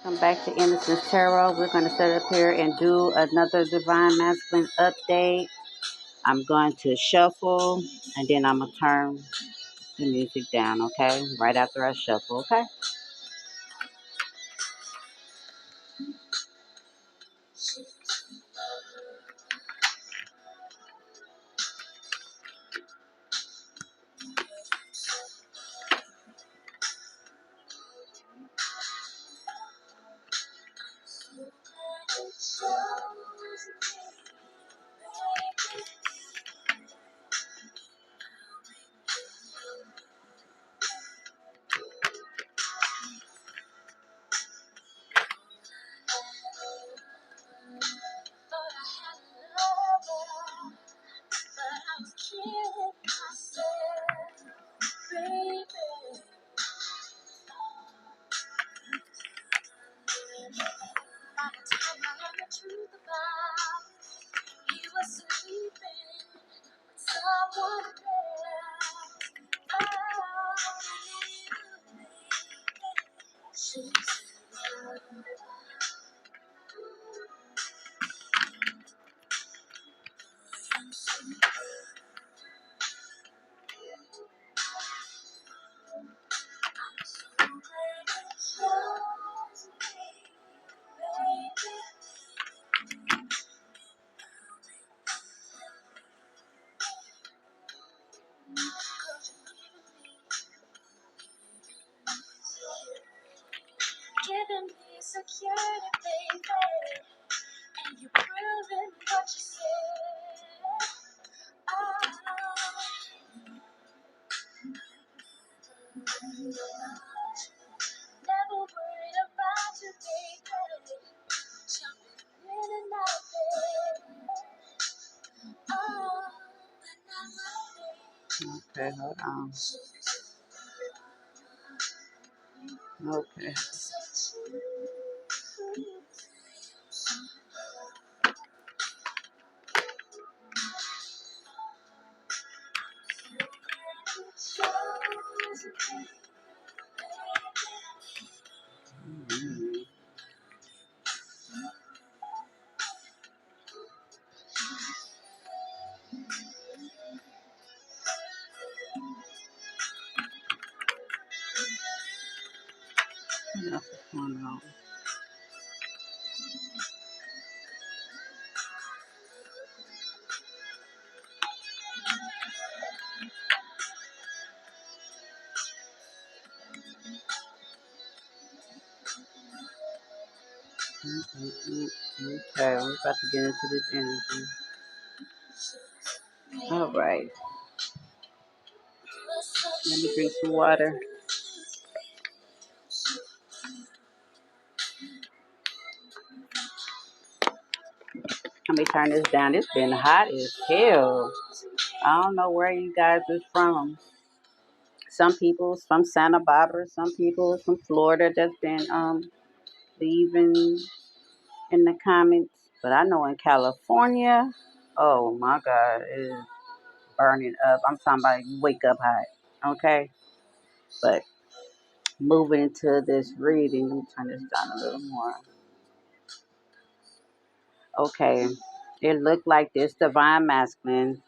Come back to Innocence Tarot. We're going to sit up here and do another Divine Masculine update. I'm going to shuffle and then I'm going to turn the music down, okay? Right after I shuffle, okay? Okay, hold on. Okay. Mm-hmm. What else is going on? Mm-hmm. Okay, we're about to get into this energy. All right. Let me drink some water. Let me turn this down. It's been hot as hell. I don't know where you guys is from. Some people's from Santa Barbara. Some people from Florida that's been leaving in the comments. But I know in California, oh my God, it is burning up. I'm talking about you wake up hot. Okay? But moving into this reading, let me turn this down a little more. Okay. It looked like this divine masculine.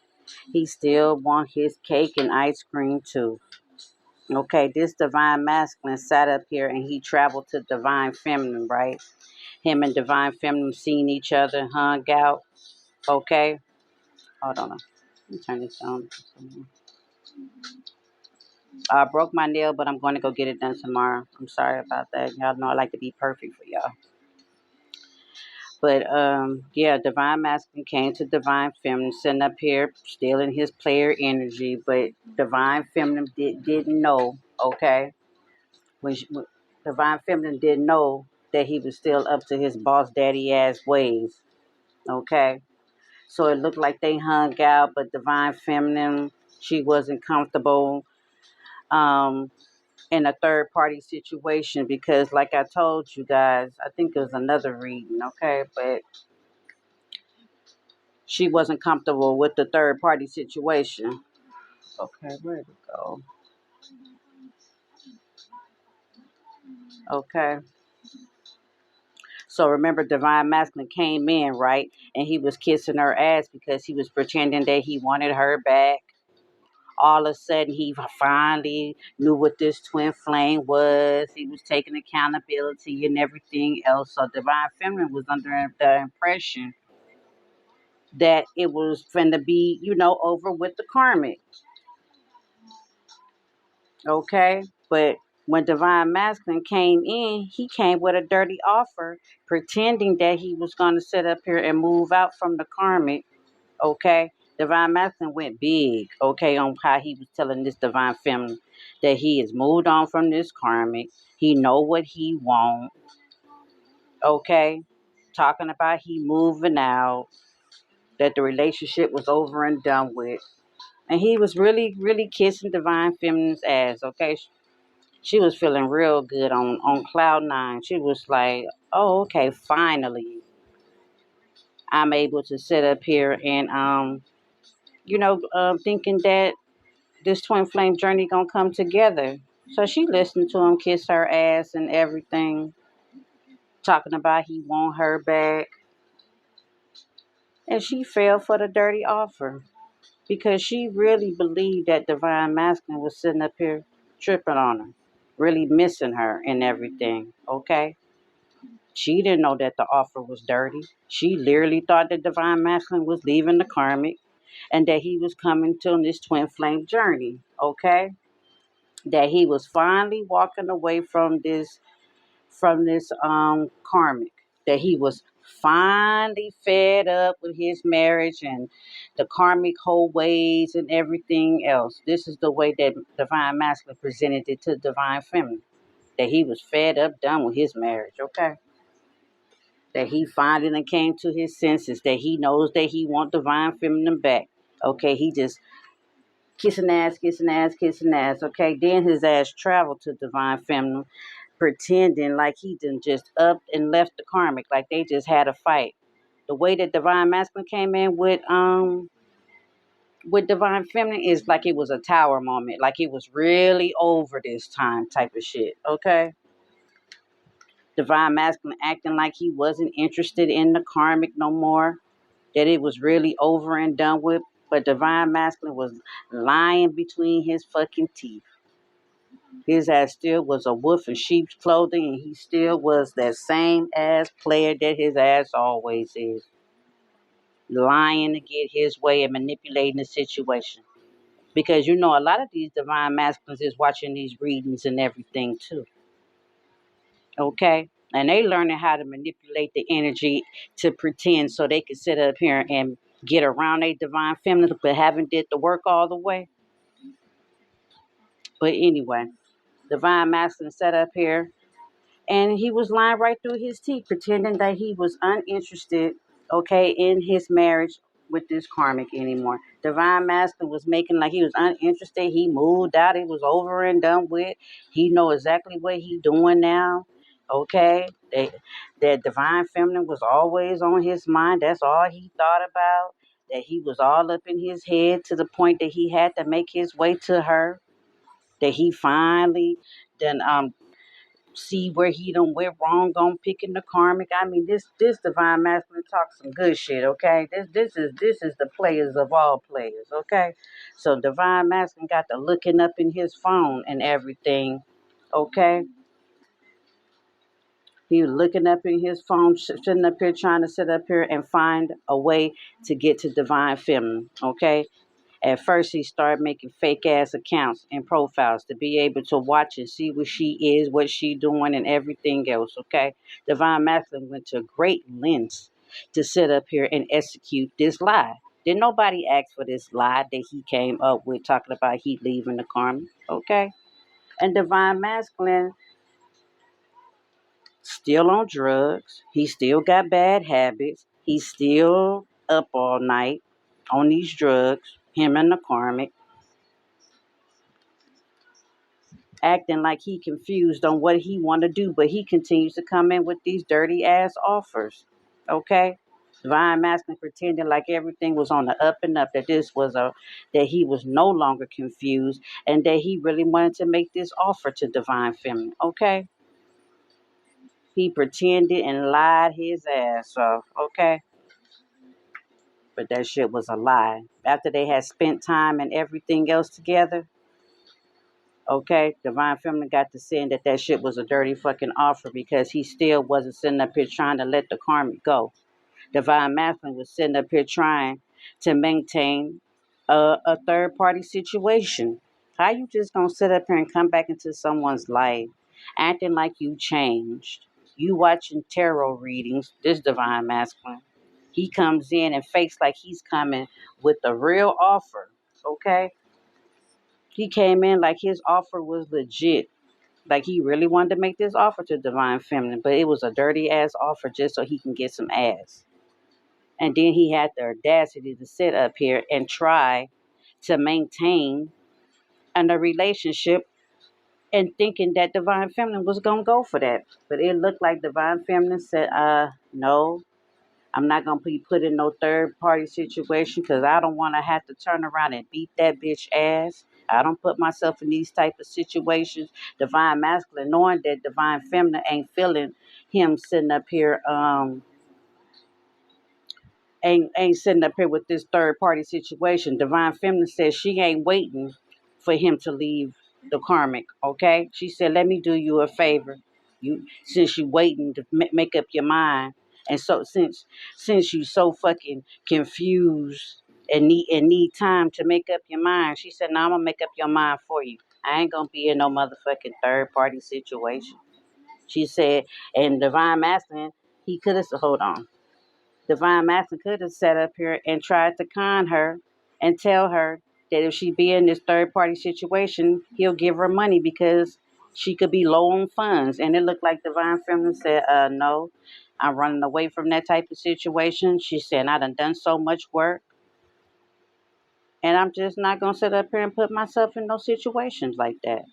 He still want his cake and ice cream too. Okay, this divine masculine sat up here and he traveled to divine feminine, right? Him and divine feminine seen each other, hung out. Okay, hold on. Let me turn this on. I broke my nail, but I'm going to go get it done tomorrow. I'm sorry about that. Y'all know I like to be perfect for y'all. But yeah, divine masculine came to divine feminine, sitting up here, still in his player energy. But divine feminine didn't know. Okay, when divine feminine didn't know that he was still up to his boss daddy ass ways. Okay, so it looked like they hung out, but divine feminine, she wasn't comfortable um in a third party situation because like I told you guys, I think it was another reading, okay, but she wasn't comfortable with the third party situation. Okay, where did it go? Okay. So remember, Divine Masculine came in, right? And he was kissing her ass because he was pretending that he wanted her back. All of a sudden, he finally knew what this twin flame was. He was taking accountability and everything else. So Divine Feminine was under the impression that it was finna be, over with the karmic. Okay? But when Divine Masculine came in, he came with a dirty offer, pretending that he was going to sit up here and move out from the karmic. Okay? Divine Masculine went big, okay, on how he was telling this Divine Feminine that he has moved on from this karmic. He know what he want. Okay? Talking about he moving out, that the relationship was over and done with. And he was really, really kissing Divine Feminine's ass, okay? She was feeling real good on cloud nine. She was like, oh, okay, finally I'm able to sit up here and, thinking that this twin flame journey gonna come together. So she listened to him kiss her ass and everything, talking about he want her back. And she fell for the dirty offer because she really believed that Divine Masculine was sitting up here tripping on her, really missing her and everything, okay? She didn't know that the offer was dirty. She literally thought that Divine Masculine was leaving the karmic and that he was coming to this twin flame journey, okay? That he was finally walking away from this karmic. That he was finally fed up with his marriage and the karmic whole ways and everything else. This is the way that Divine Masculine presented it to Divine Feminine. That he was fed up, done with his marriage, okay? That he finally came to his senses, that he knows that he want Divine Feminine back. Okay, he just kissing ass, kissing ass, kissing ass. Okay, then his ass traveled to Divine Feminine, pretending like he done just up and left the karmic, like they just had a fight. The way that Divine Masculine came in with Divine Feminine is like it was a tower moment, like it was really over this time type of shit. Okay, Divine Masculine acting like he wasn't interested in the karmic no more, that it was really over and done with, but Divine Masculine was lying between his fucking teeth. His ass still was a wolf in sheep's clothing, and he still was that same ass player that his ass always is. Lying to get his way and manipulating the situation. Because a lot of these Divine Masculines is watching these readings and everything too. Okay? And they learning how to manipulate the energy to pretend so they can sit up here and get around a Divine Feminine, but haven't did the work all the way. But anyway, Divine Masculine sat up here and he was lying right through his teeth, pretending that he was uninterested, okay, in his marriage with this karmic anymore. Divine Masculine was making like he was uninterested. He moved out. It was over and done with. He know exactly what he doing now. Okay, that Divine Feminine was always on his mind. That's all he thought about. That he was all up in his head to the point that he had to make his way to her. That he finally then see where he done went wrong on picking the karmic. I mean, this Divine Masculine talks some good shit, okay? This is the players of all players, okay? So Divine Masculine got the looking up in his phone and everything, okay? He was looking up in his phone, sitting up here trying to sit up here and find a way to get to Divine Feminine, okay? At first, he started making fake ass accounts and profiles to be able to watch and see what she is, what she doing, and everything else. Okay, Divine Masculine went to great lengths to sit up here and execute this lie. Did nobody ask for this lie that he came up with, talking about he leaving the karma? Okay, and Divine Masculine still on drugs. He still got bad habits. He's still up all night on these drugs. Him and the karmic, acting like he confused on what he want to do, but he continues to come in with these dirty ass offers. Okay? Divine Masculine pretending like everything was on the up and up, that that he was no longer confused and that he really wanted to make this offer to Divine Feminine. Okay? He pretended and lied his ass off, okay? But that shit was a lie. After they had spent time and everything else together, okay, Divine Feminine got to saying that that shit was a dirty fucking offer because he still wasn't sitting up here trying to let the karmic go. Divine Masculine was sitting up here trying to maintain a third party situation. How you just gonna sit up here and come back into someone's life acting like you changed? You watching tarot readings, this Divine Masculine. He comes in and fakes like he's coming with a real offer. Okay? He came in like his offer was legit. Like he really wanted to make this offer to Divine Feminine, but it was a dirty ass offer just so he can get some ass. And then he had the audacity to sit up here and try to maintain a relationship and thinking that Divine Feminine was going to go for that. But it looked like Divine Feminine said, no, I'm not going to be put in no third party situation because I don't want to have to turn around and beat that bitch ass. I don't put myself in these type of situations. Divine Masculine, knowing that Divine Feminine ain't feeling him sitting up here, ain't sitting up here with this third party situation. Divine Feminine says she ain't waiting for him to leave the karmic. Okay, she said, "Let me do you a favor. You since you waiting to make up your mind, and so since you so fucking confused and need time to make up your mind." She said, "Now I'm gonna make up your mind for you. I ain't gonna be in no motherfucking third party situation." She said, and Divine Masculine, he could have hold on. Divine Master could have sat up here and tried to con her and tell her that if she be in this third party situation, he'll give her money because she could be low on funds. And it looked like Divine Feminine said, no, I'm running away from that type of situation. She said, I done so much work and I'm just not going to sit up here and put myself in no situations like that.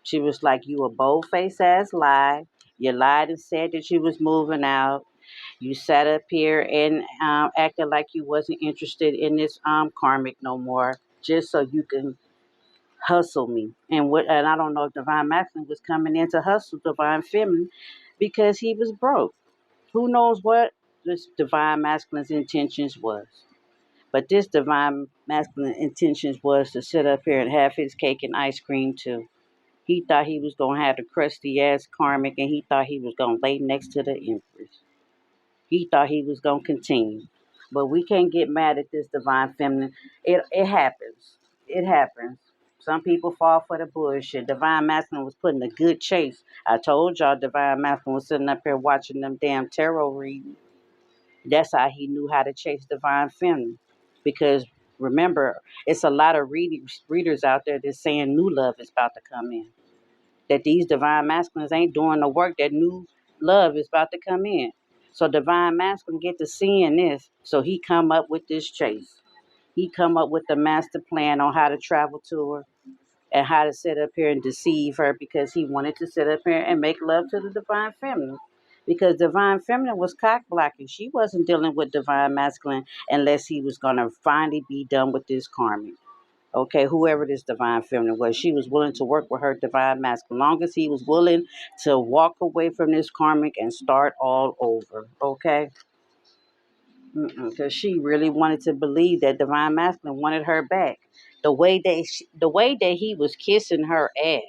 She was like, you a bold face ass lie. You lied and said that you was moving out. You sat up here and acted like you wasn't interested in this karmic no more, just so you can hustle me. And I don't know if Divine Masculine was coming in to hustle Divine Feminine because he was broke. Who knows what this Divine Masculine's intentions was? But this Divine Masculine intentions was to sit up here and have his cake and ice cream too. He thought he was gonna have the crusty ass karmic, and he thought he was gonna lay next to the Empress. He thought he was going to continue. But we can't get mad at this Divine Feminine. It happens. It happens. Some people fall for the bullshit. Divine Masculine was putting a good chase. I told y'all Divine Masculine was sitting up here watching them damn tarot readings. That's how he knew how to chase Divine Feminine. Because remember, it's a lot of readers out there that's saying new love is about to come in, that these Divine Masculines ain't doing the work, that new love is about to come in. So Divine Masculine get to seeing this. So he come up with this chase. He come up with the master plan on how to travel to her and how to sit up here and deceive her because he wanted to sit up here and make love to the Divine Feminine. Because Divine Feminine was cock blocking. She wasn't dealing with Divine Masculine unless he was going to finally be done with this karmic. Okay, whoever this Divine Feminine was, she was willing to work with her Divine Masculine, long as he was willing to walk away from this karmic and start all over. Okay, because she really wanted to believe that Divine Masculine wanted her back. The way that he was kissing her ass,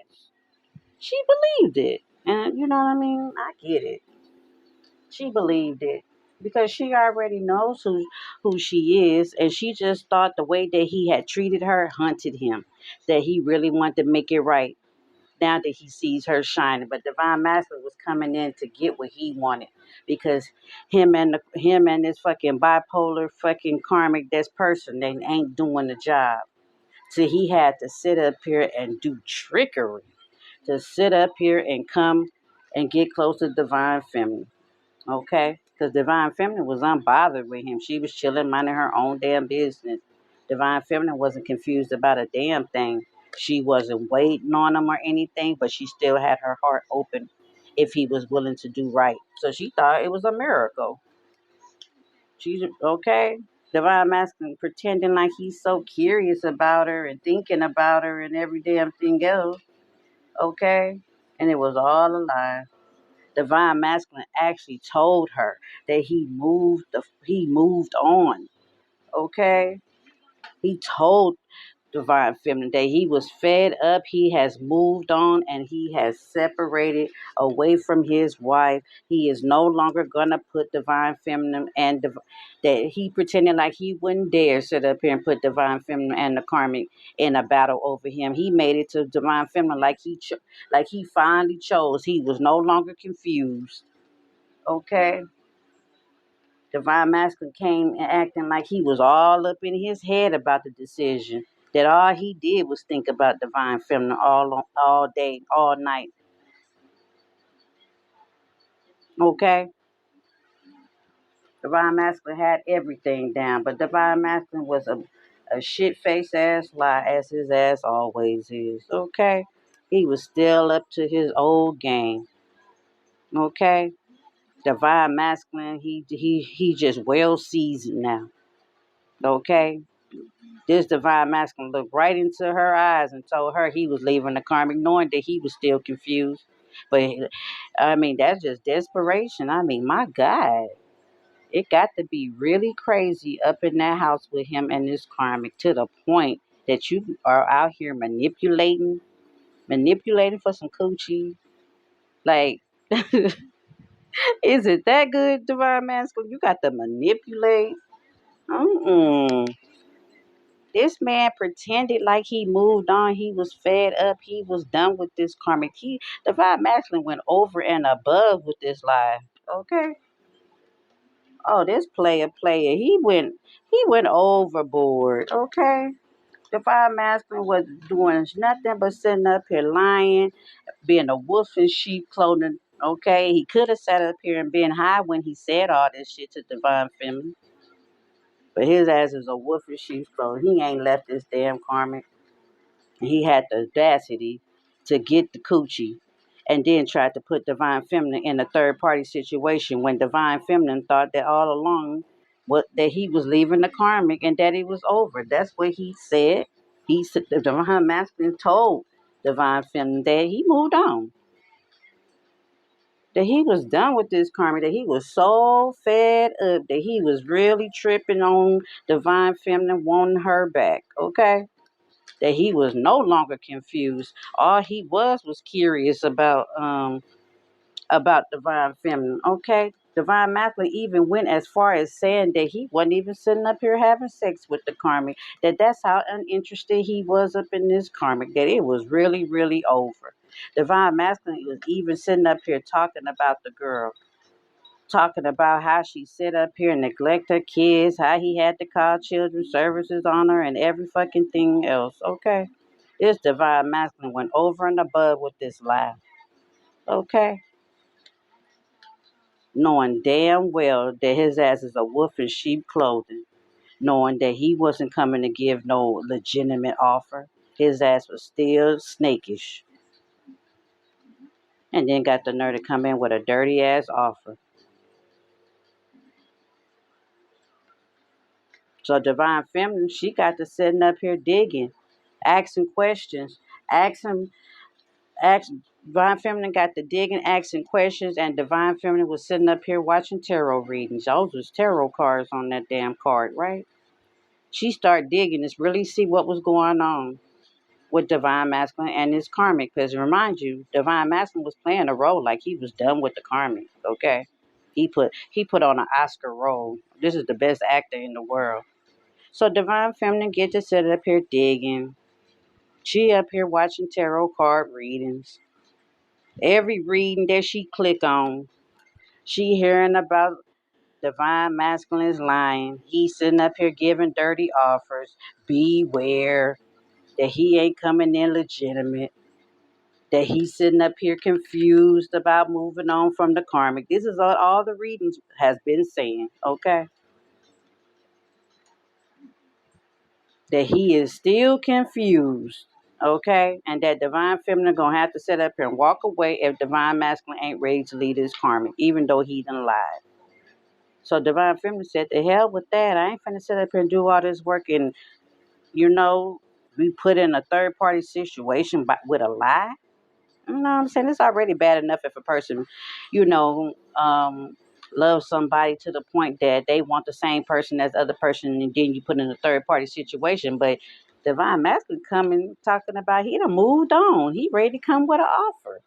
she believed it, and you know what I mean. I get it. She believed it because she already knows who she is, and she just thought the way that he had treated her haunted him, that he really wanted to make it right now that he sees her shining. But Divine Master was coming in to get what he wanted because him and this fucking bipolar fucking karmic this person, they ain't doing the job. So he had to sit up here and do trickery to sit up here and come and get close to Divine Feminine. Okay? Because Divine Feminine was unbothered with him. She was chilling, minding her own damn business. Divine Feminine wasn't confused about a damn thing. She wasn't waiting on him or anything, but she still had her heart open if he was willing to do right. So she thought it was a miracle. She's okay. Divine Masculine pretending like he's so curious about her and thinking about her and every damn thing else. Okay? And it was all a lie. Divine Masculine actually told her that he moved on. Okay? He told Divine Feminine that he was fed up, he has moved on, and he has separated away from his wife. He is no longer gonna put Divine Feminine and that he pretended like he wouldn't dare sit up here and put Divine Feminine and the Karmic in a battle over him. He made it to Divine Feminine like like he finally chose. He was no longer confused. Okay. Divine Masculine came and acting like he was all up in his head about the decision. That all he did was think about Divine Feminine all day, all night. Okay? Divine Masculine had everything down, but Divine Masculine was a shit face ass lie, as his ass always is. Okay? He was still up to his old game. Okay? Divine Masculine, he just well seasoned now. Okay? This Divine Masculine looked right into her eyes and told her he was leaving the karmic, knowing that he was still confused. But I mean, that's just desperation. I mean, my God, it got to be really crazy up in that house with him and this karmic to the point that you are out here manipulating for some coochie. Like, is it that good, Divine Masculine? You got to manipulate. Mm-mm. This man pretended like he moved on. He was fed up. He was done with this karmic. Divine Masculine went over and above with this lie. Okay. Oh, this player. He went overboard. Okay. Divine Masculine was doing nothing but sitting up here lying, being a wolf in sheep clothing. Okay. He could have sat up here and been high when he said all this shit to Divine Feminine. But his ass is a wolf in sheep's clothing. He ain't left this damn karmic. He had the audacity to get the coochie and then tried to put Divine Feminine in a third party situation when Divine Feminine thought that all along that he was leaving the karmic and that it was over. That's what he said. He said the Divine Masculine told Divine Feminine that he moved on. That he was done with this karmic, that he was so fed up that he was really tripping on Divine Feminine wanting her back. Okay? That he was no longer confused. All he was curious about Divine Feminine. Okay. Divine Masculine even went as far as saying that he wasn't even sitting up here having sex with the karmic. That's how uninterested he was up in this karmic. That it was really, really over. Divine Masculine was even sitting up here talking about the girl, talking about how she sit up here and neglect her kids, how he had to call children's services on her and every fucking thing else. Okay. This Divine Masculine went over and above with this lie. Okay. Knowing damn well that his ass is a wolf in sheep clothing. Knowing that he wasn't coming to give no legitimate offer. His ass was still snakish. And then got the nerve to come in with a dirty ass offer. So Divine Feminine, she got to sitting up here digging, asking questions, asking, ask. Divine Feminine got to digging, asking questions, and Divine Feminine was sitting up here watching tarot readings. Those was tarot cards on that damn card, right? She started digging to really see what was going on with Divine Masculine and his karmic. Because remind you, Divine Masculine was playing a role like he was done with the karmic. Okay, he put on an Oscar role. This is the best actor in the world. So Divine Feminine get to sit up here digging. She up here watching tarot card readings. Every reading that she click on, she hearing about Divine Masculine's lying. He sitting up here giving dirty offers. Beware that he ain't coming in legitimate. That he's sitting up here confused about moving on from the karmic. This is all the readings has been saying. Okay. That he is still confused, okay, and that Divine Feminine gonna have to sit up here and walk away if Divine Masculine ain't ready to lead his karmic, even though he done lied. So Divine Feminine said, "The hell with that! I ain't finna sit up here and do all this work and you know be put in a third party situation with a lie." You know what I'm saying? It's already bad enough if a person, you know, loves somebody to the point that they want the same person as the other person, and then you put in a third party situation. But Divine Masculine coming talking about he done moved on. He ready to come with an offer.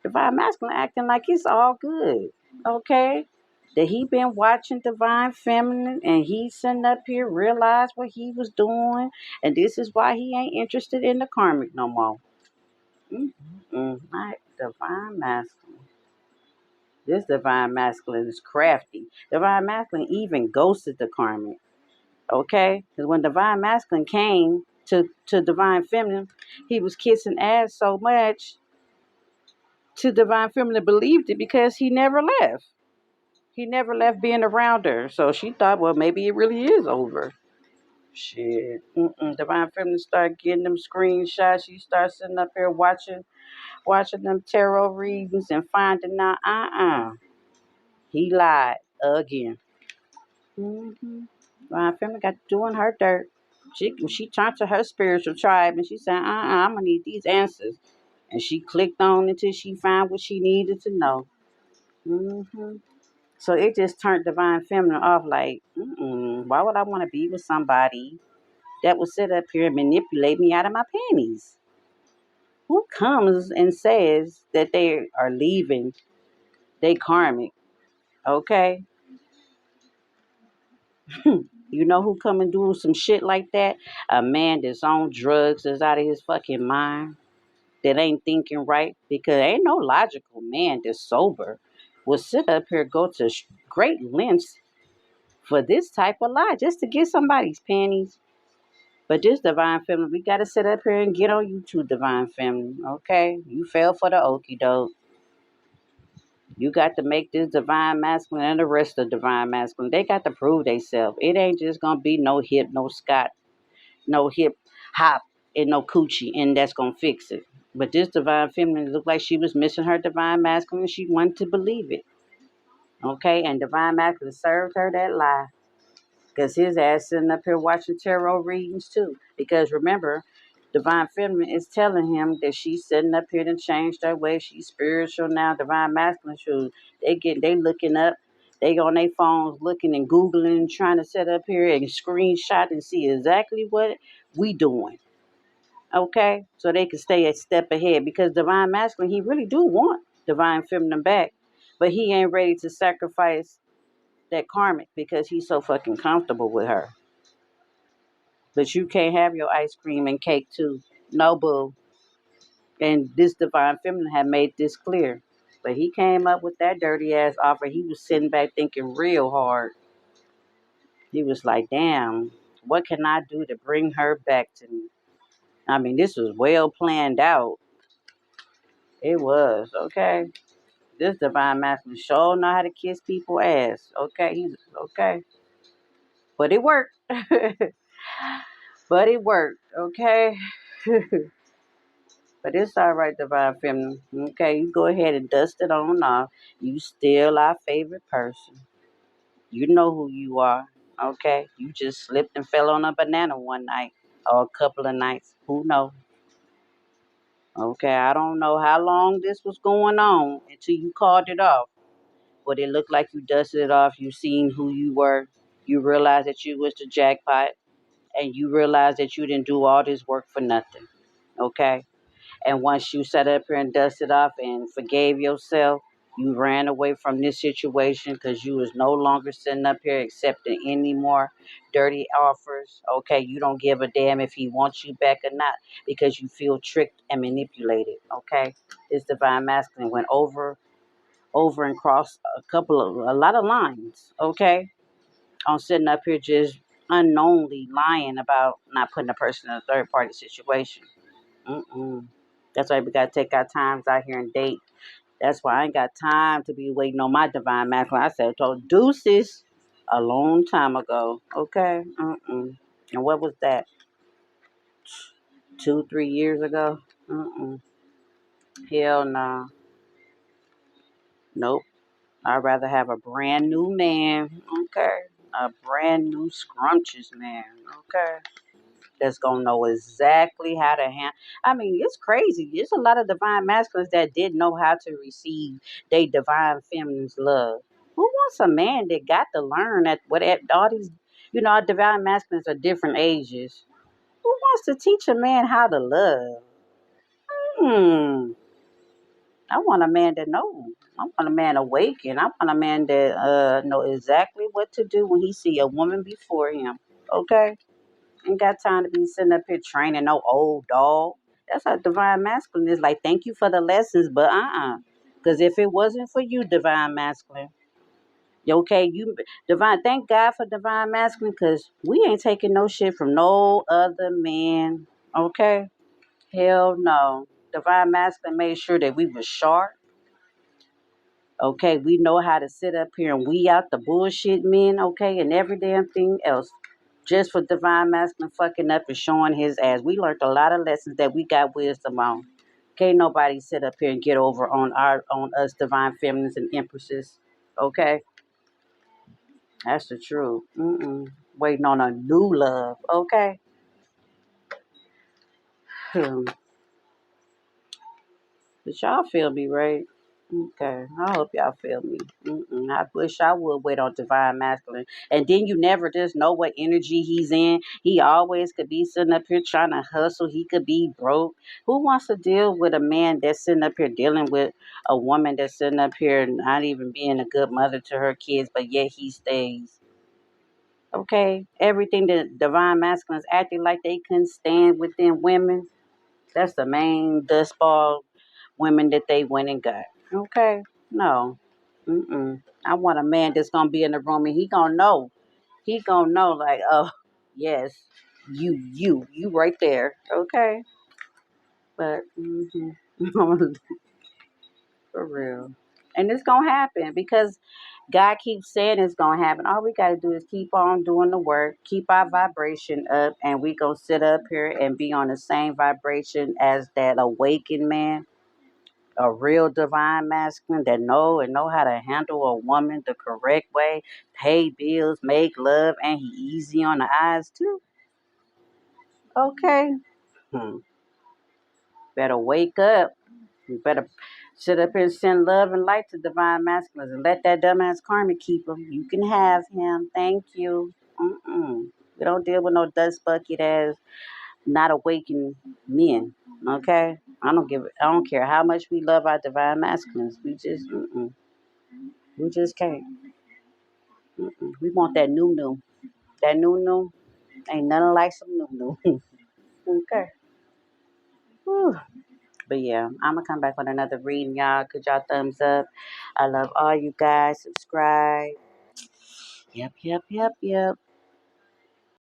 Divine Masculine acting like it's all good. Okay? That he been watching Divine Feminine and he sitting up here realized what he was doing, and this is why he ain't interested in the karmic no more. My Divine Masculine. This Divine Masculine is crafty. Divine Masculine even ghosted the karmic. Okay? Because when Divine Masculine came to Divine Feminine, he was kissing ass so much to Divine Feminine believed it because he never left. He never left being around her. So she thought, well, maybe it really is over. Shit. Divine Feminine started getting them screenshots. She started sitting up here watching them tarot readings and finding out, he lied again. Divine Feminine got doing her dirt. She turned to her spiritual tribe and she said, I'm gonna need these answers. And she clicked on until she found what she needed to know. hmm So it just turned Divine Feminine off like, why would I want to be with somebody that will sit up here and manipulate me out of my panties? Who comes and says that they are leaving they karmic? Okay. You know who come and do some shit like that? A man that's on drugs, that's out of his fucking mind, that ain't thinking right. Because ain't no logical man that's sober will sit up here, go to great lengths for this type of lie just to get somebody's panties. But this Divine Feminine, we got to sit up here and get on you two, Divine Feminine. Okay? You fell for the okie doke. You got to make this Divine Masculine and the rest of Divine Masculine. They got to prove themselves. It ain't just going to be no hip, no Scott, no hip hop, and no coochie, and that's going to fix it. But this Divine Feminine looked like she was missing her Divine Masculine. She wanted to believe it. Okay? And Divine Masculine served her that lie. Because his ass sitting up here watching tarot readings too. Because remember, Divine Feminine is telling him that she's sitting up here and changed her way. She's spiritual now. Divine Masculine, they looking up. They on their phones looking and Googling and trying to sit up here and screenshot and see exactly what we doing. Okay? So they can stay a step ahead. Because Divine Masculine, he really do want Divine Feminine back. But he ain't ready to sacrifice that karmic because he's so fucking comfortable with her. But you can't have your ice cream and cake too. No, boo. And this Divine Feminine had made this clear. But he came up with that dirty ass offer. He was sitting back thinking real hard. He was like, damn, what can I do to bring her back to me? I mean, this was well planned out. It was, okay? This Divine Masculine sure know how to kiss people ass. Okay, he's okay. But it worked. But it worked, okay? But it's all right, Divine Feminine. Okay, you go ahead and dust it on off. You still our favorite person. You know who you are. Okay, you just slipped and fell on a banana one night or a couple of nights. Who knows? Okay, I don't know how long this was going on until you called it off. But it looked like you dusted it off. You seen who you were. You realized that you was the jackpot, and you realized that you didn't do all this work for nothing. Okay. And once you sat up here and dusted off and forgave yourself, you ran away from this situation because you was no longer sitting up here accepting any more dirty offers. Okay, you don't give a damn if he wants you back or not because you feel tricked and manipulated. Okay, this Divine Masculine went over and crossed a lot of lines. Okay, on sitting up here just unknowingly lying about not putting a person in a third party situation. Mm-mm. That's why we gotta take our times out here and date. That's why I ain't got time to be waiting on my Divine Masculine. I said, told deuces a long time ago. Okay. And what was that? 2, 3 years ago? Hell no. Nope. I'd rather have a brand new man. Okay. A brand new scrumptious man. Okay. that's gonna know exactly how to handle. I mean, it's crazy. There's a lot of divine masculines that didn't know how to receive their divine feminine's love. Who wants a man that got to learn at what at all these, our divine masculines are different ages? Who wants to teach a man how to love? Hmm. I want a man that knows. I want a man awakened. I want a man that know exactly what to do when he see a woman before him. Okay? Ain't got time to be sitting up here training no old dog. That's how divine masculine is. Like, thank you for the lessons, but because if it wasn't for you, divine masculine, okay, you divine. Thank God for divine masculine, because we ain't taking no shit from no other man. Okay, hell no. Divine masculine made sure that we was sharp. Okay, we know how to sit up here and we out the bullshit men. Okay, and every damn thing else. Just for divine masculine fucking up and showing his ass. We learned a lot of lessons that we got wisdom on. Can't nobody sit up here and get over on us divine feminines and empresses. Okay, that's the truth. Waiting on a new love. Okay. But y'all feel me, right? Okay, I hope y'all feel me. I wish I would wait on divine masculine, and then you never just know what energy he's in. He always could be sitting up here trying to hustle. He could be broke. Who wants to deal with a man that's sitting up here dealing with a woman that's sitting up here not even being a good mother to her kids, but yet he stays? Okay, everything that divine masculines acting like they couldn't stand within women. That's the main dust ball women that they went and got. Okay, no, I want a man that's gonna be in the room and he gonna know. He gonna know like, oh, yes, you right there. Okay, but for real, and it's gonna happen because God keeps saying it's gonna happen. All we gotta do is keep on doing the work, keep our vibration up, and we gonna sit up here and be on the same vibration as that awakened man, a real divine masculine that know how to handle a woman the correct way, pay bills, make love, and he easy on the eyes too. Okay. Hmm. Better wake up. You better sit up here and send love and light to divine masculines and let that dumbass karma keep him. You can have him. Thank you. We don't deal with no dust bucket ass, not awakened men. Okay. I don't care how much we love our divine masculines. We just can't. We want that new new. That new new ain't nothing like some new new. Okay. Whew. But yeah, I'm gonna come back with another reading, y'all. Could y'all thumbs up? I love all you guys. Subscribe. Yep, yep, yep, yep.